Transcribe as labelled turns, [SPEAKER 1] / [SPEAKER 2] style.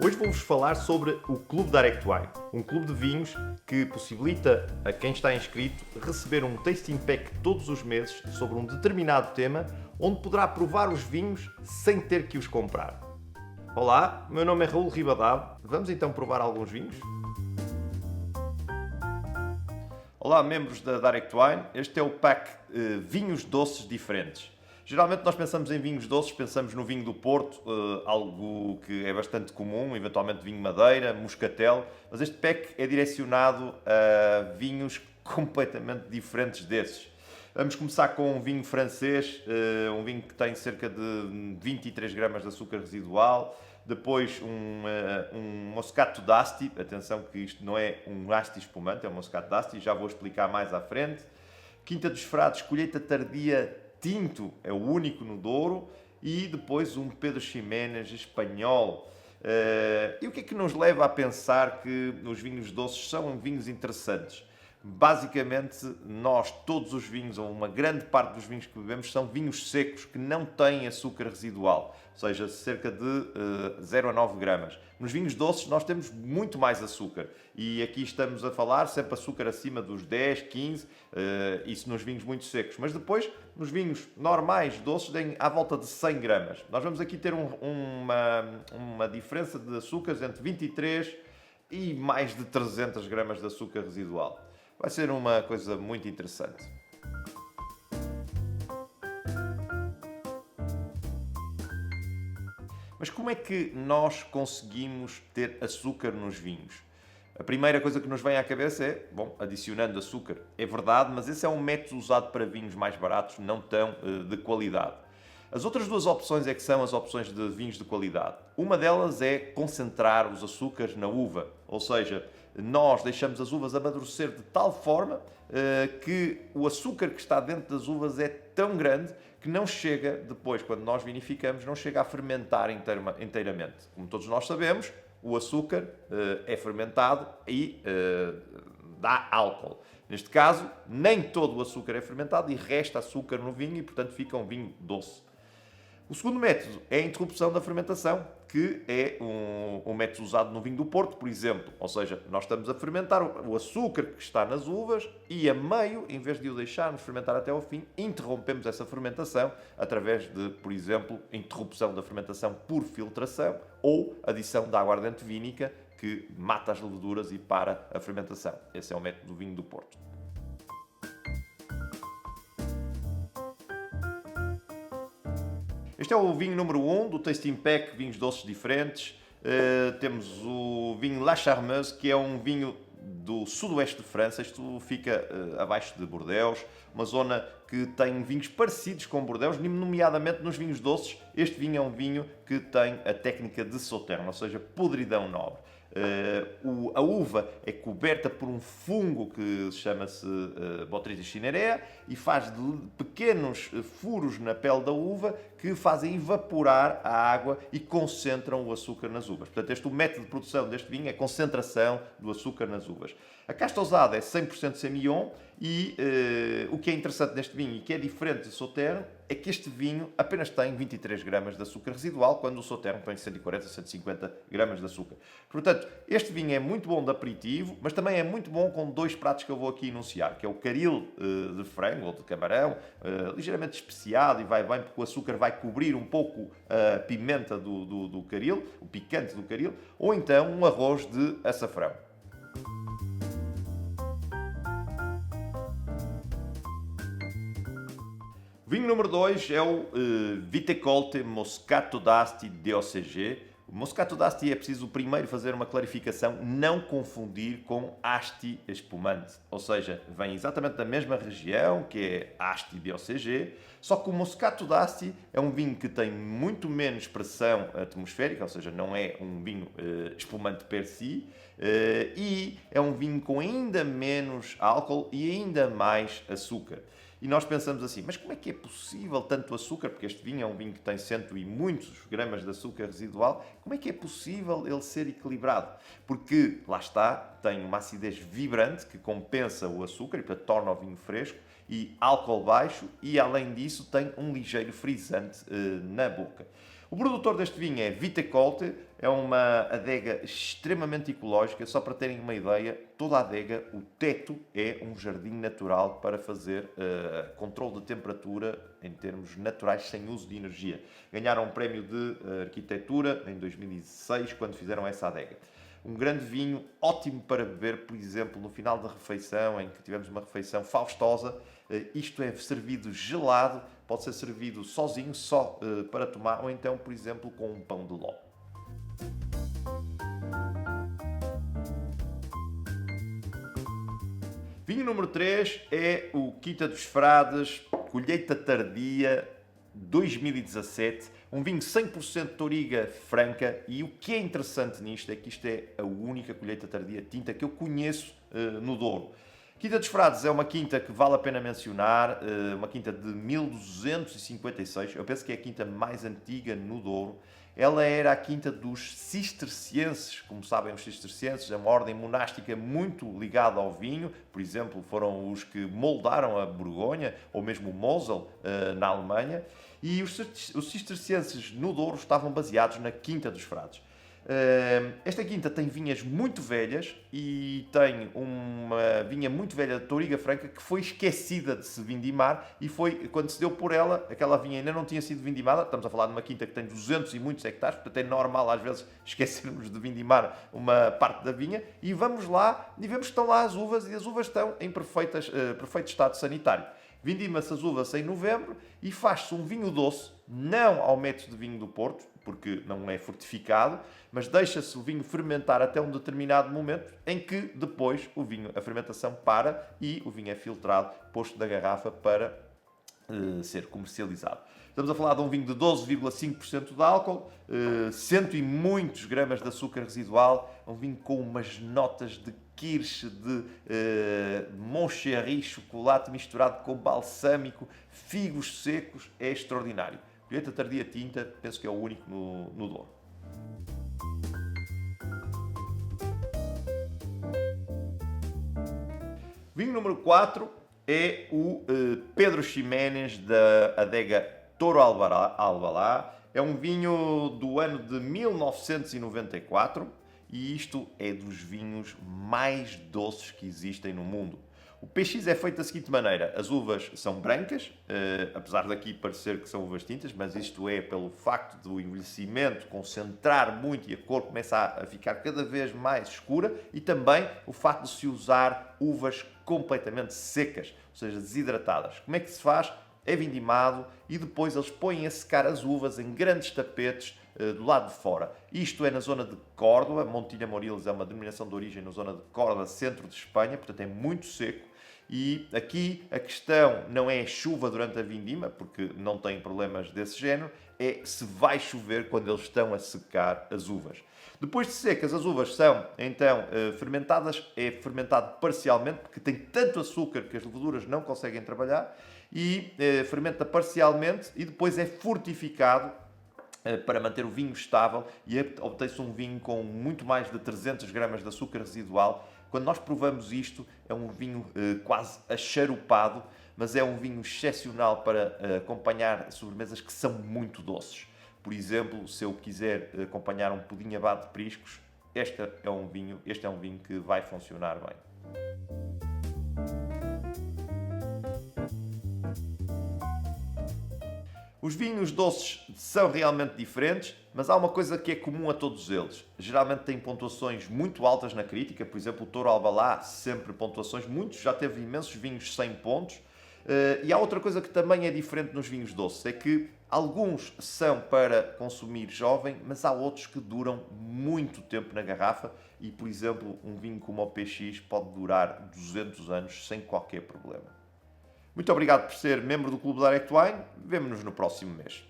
[SPEAKER 1] Hoje vou-vos falar sobre o Clube Direct Wine, um clube de vinhos que possibilita a quem está inscrito receber um tasting pack todos os meses sobre um determinado tema, onde poderá provar os vinhos sem ter que os comprar. Olá, meu nome é Raul Ribadave, vamos então provar alguns vinhos? Olá, membros da Direct Wine, este é o pack Vinhos Doces Diferentes. Geralmente nós pensamos em vinhos doces, pensamos no vinho do Porto, algo que é bastante comum, eventualmente vinho Madeira, Moscatel, mas este pack é direcionado a vinhos completamente diferentes desses. Vamos começar com um vinho francês, um vinho que tem cerca de 23 gramas de açúcar residual, depois um Moscato d'Asti, atenção que isto não é um Asti espumante, é um Moscato d'Asti, já vou explicar mais à frente. Quinta dos Frades, colheita tardia tinto, é o único no Douro, e depois um Pedro Ximénez espanhol. E o que é que nos leva a pensar que os vinhos doces são vinhos interessantes? Basicamente, todos os vinhos, ou uma grande parte dos vinhos que bebemos, são vinhos secos que não têm açúcar residual, ou seja, cerca de 0 a 9 gramas. Nos vinhos doces nós temos muito mais açúcar e aqui estamos a falar sempre açúcar acima dos 10, 15, isso nos vinhos muito secos. Mas depois, nos vinhos normais, doces, têm à volta de 100 gramas. Nós vamos aqui ter uma diferença de açúcares entre 23 e mais de 300 gramas de açúcar residual. Vai ser uma coisa muito interessante. Mas como é que nós conseguimos ter açúcar nos vinhos? A primeira coisa que nos vem à cabeça é, adicionando açúcar. É verdade, mas esse é um método usado para vinhos mais baratos, não tão de qualidade. As outras duas opções é que são as opções de vinhos de qualidade. Uma delas é concentrar os açúcares na uva, ou seja, nós deixamos as uvas amadurecer de tal forma que o açúcar que está dentro das uvas é tão grande que não chega, depois, quando nós vinificamos, não chega a fermentar inteiramente. Como todos nós sabemos, o açúcar é fermentado e dá álcool. Neste caso, nem todo o açúcar é fermentado e resta açúcar no vinho e, portanto, fica um vinho doce. O segundo método é a interrupção da fermentação, que é um método usado no vinho do Porto, por exemplo. Ou seja, nós estamos a fermentar o açúcar que está nas uvas e a meio, em vez de o deixarmos fermentar até ao fim, interrompemos essa fermentação através de, por exemplo, interrupção da fermentação por filtração ou adição de aguardente vínica que mata as leveduras e para a fermentação. Esse é o método do vinho do Porto. Este é o vinho número 1 do Tasting Pack, vinhos doces diferentes. Temos o vinho La Charmeuse, que é um vinho do sudoeste de França. Isto fica abaixo de Bordeaux, uma zona que tem vinhos parecidos com Bordeaux, nomeadamente nos vinhos doces. Este vinho é um vinho que tem a técnica de Sauternes, ou seja, podridão nobre. A uva é coberta por um fungo que chama-se Botrytis cinerea e faz pequenos furos na pele da uva que fazem evaporar a água e concentram o açúcar nas uvas. Portanto, o método de produção deste vinho é a concentração do açúcar nas uvas. A casta usada é 100% Semillon e o que é interessante neste vinho e que é diferente do Sauternes é que este vinho apenas tem 23 gramas de açúcar residual, quando o Sauternes tem 140, 150 gramas de açúcar. Portanto, este vinho é muito bom de aperitivo, mas também é muito bom com dois pratos que eu vou aqui enunciar, que é o caril de frango ou de camarão, ligeiramente especiado e vai bem porque o açúcar vai cobrir um pouco a pimenta do caril, o picante do caril, ou então um arroz de açafrão. Vinho número 2 é o Vitecolte Moscato d'Asti DOCG. O Moscato d'Asti é preciso primeiro fazer uma clarificação, não confundir com Asti espumante. Ou seja, vem exatamente da mesma região, que é Asti DOCG, só que o Moscato d'Asti é um vinho que tem muito menos pressão atmosférica, ou seja, não é um vinho espumante per si, e é um vinho com ainda menos álcool e ainda mais açúcar. E nós pensamos assim, mas como é que é possível tanto açúcar, porque este vinho é um vinho que tem cento e muitos gramas de açúcar residual, como é que é possível ele ser equilibrado? Porque, lá está, tem uma acidez vibrante que compensa o açúcar e, portanto, torna o vinho fresco, e álcool baixo, e além disso tem um ligeiro frisante na boca. O produtor deste vinho é Viticolte, é uma adega extremamente ecológica. Só para terem uma ideia, toda a adega, o teto é um jardim natural para fazer controle de temperatura em termos naturais, sem uso de energia. Ganharam um prémio de arquitetura em 2006, quando fizeram essa adega. Um grande vinho, ótimo para beber, por exemplo, no final da refeição, em que tivemos uma refeição faustosa. Isto é servido gelado, pode ser servido sozinho, só para tomar, ou então, por exemplo, com um pão de ló. Vinho número 3 é o Quinta dos Frades, colheita tardia 2017. Um vinho 100% Touriga Franca, e o que é interessante nisto é que isto é a única colheita tardia tinta que eu conheço no Douro. Quinta dos Frades é uma quinta que vale a pena mencionar, uma quinta de 1256, eu penso que é a quinta mais antiga no Douro. Ela era a quinta dos cistercienses. Como sabem, os cistercienses é uma ordem monástica muito ligada ao vinho. Por exemplo, foram os que moldaram a Borgonha, ou mesmo o Mosel, na Alemanha. E os cistercienses no Douro estavam baseados na Quinta dos Frades. Esta quinta tem vinhas muito velhas e tem uma vinha muito velha de Touriga Franca que foi esquecida de se vindimar, e foi quando se deu por ela, aquela vinha ainda não tinha sido vindimada. Estamos a falar de uma quinta que tem 200 e muitos hectares, portanto é normal às vezes esquecermos de vindimar uma parte da vinha, e vamos lá e vemos que estão lá as uvas, e as uvas estão em perfeito estado sanitário. Vindima-se as uvas em novembro e faz-se um vinho doce, não ao método de vinho do Porto, porque não é fortificado, mas deixa-se o vinho fermentar até um determinado momento, em que depois a fermentação para e o vinho é filtrado, posto na garrafa para ser comercializado. Estamos a falar de um vinho de 12,5% de álcool, 100 e muitos gramas de açúcar residual, um vinho com umas notas de kirsch, de Moncherry, chocolate misturado com balsâmico, figos secos. É extraordinário. Colheita tardia tinta, penso que é o único no Douro. Vinho número 4 é o Pedro Ximénez, da adega Touro Albalá. É um vinho do ano de 1994 e isto é dos vinhos mais doces que existem no mundo. O PX é feito da seguinte maneira: as uvas são brancas, apesar daqui parecer que são uvas tintas, mas isto é pelo facto do envelhecimento concentrar muito e a cor começa a ficar cada vez mais escura, e também o facto de se usar uvas completamente secas, ou seja, desidratadas. Como é que se faz? É vindimado e depois eles põem a secar as uvas em grandes tapetes do lado de fora. Isto é na zona de Córdoba. Montilha Moriles é uma denominação de origem na zona de Córdoba, centro de Espanha, portanto é muito seco. E aqui a questão não é chuva durante a vindima, porque não tem problemas desse género, é se vai chover quando eles estão a secar as uvas. Depois de secas, as uvas são então fermentadas, é fermentado parcialmente, porque tem tanto açúcar que as leveduras não conseguem trabalhar, e fermenta parcialmente e depois é fortificado para manter o vinho estável, e obtém-se um vinho com muito mais de 300 gramas de açúcar residual. Quando nós provamos isto, é um vinho quase acharupado, mas é um vinho excepcional para acompanhar sobremesas que são muito doces. Por exemplo, se eu quiser acompanhar um pudim abado de periscos, este é um vinho que vai funcionar bem. Os vinhos doces são realmente diferentes, mas há uma coisa que é comum a todos eles. Geralmente têm pontuações muito altas na crítica. Por exemplo, o Touro Albalá, sempre pontuações. Muitos já teve imensos vinhos 100 pontos. E há outra coisa que também é diferente nos vinhos doces, é que alguns são para consumir jovem, mas há outros que duram muito tempo na garrafa e, por exemplo, um vinho como o PX pode durar 200 anos sem qualquer problema. Muito obrigado por ser membro do Clube Direct Wine. Vemo-nos no próximo mês.